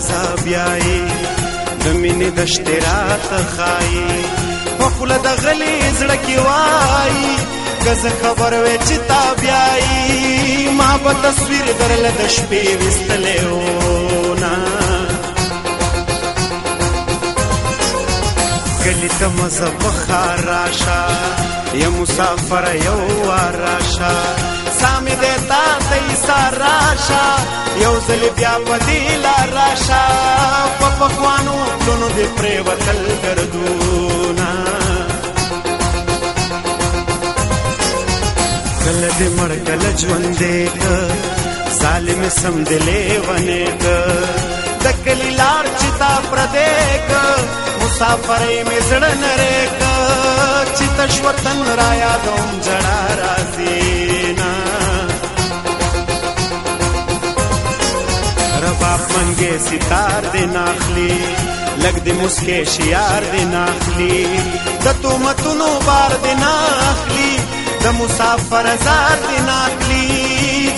رازا بیاي د مینې د اشتراط خایي په خوله د غلي زړه کې وایي که زه خبر وې چې تا بیاي ما به تصویر درله د شپې ویستلی وونه کلي ته مزه بخار راشه یا مسافر یو وار راشه سامې دی تا ته ایسار راشه یو ځل بیا په دې لار راشه په پخوانو پلونو دې پرېوتل ګردونه کله دې مړ کله ژوندی که ظالم سم دې لیونی که د کلي لار چې تا پردی که مسافرۍ مې زړه نری که چې تش وطن را یادوم ژړا راځي رباب منګې ستار دې ناخلي لږ دې مسکې شیار دې ناخلي د تهمتونو بار دې ناخلي د مسافر زار دې ناخلي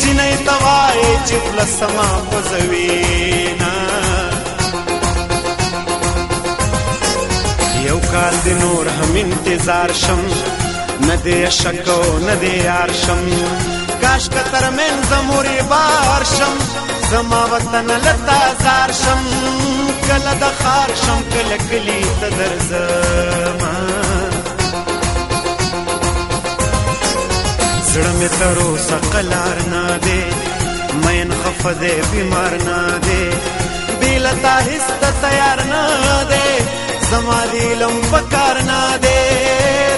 جنۍ ته وایې چې خوله سما خوځوي یو کال دې نور هم انتظار شم نه دې شک او نه دې یار شم کاش که ترمنځه مورې بار شم زما وطن لتا زار شم کله د خار شم کله کلی ته درځمه زړه مې تر اوسه قلار نه دی مین خفه دی بیمار نه دی بې له تا هېڅ ته تیار نه دی زما د علم په کار نه دی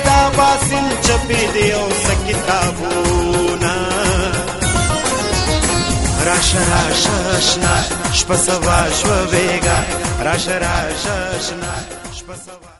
دا باسم چپې دی او څه کتابونه راشه راشه اشنا شپه سبا شوه بېګا راشه راشه اشنا شپه سبا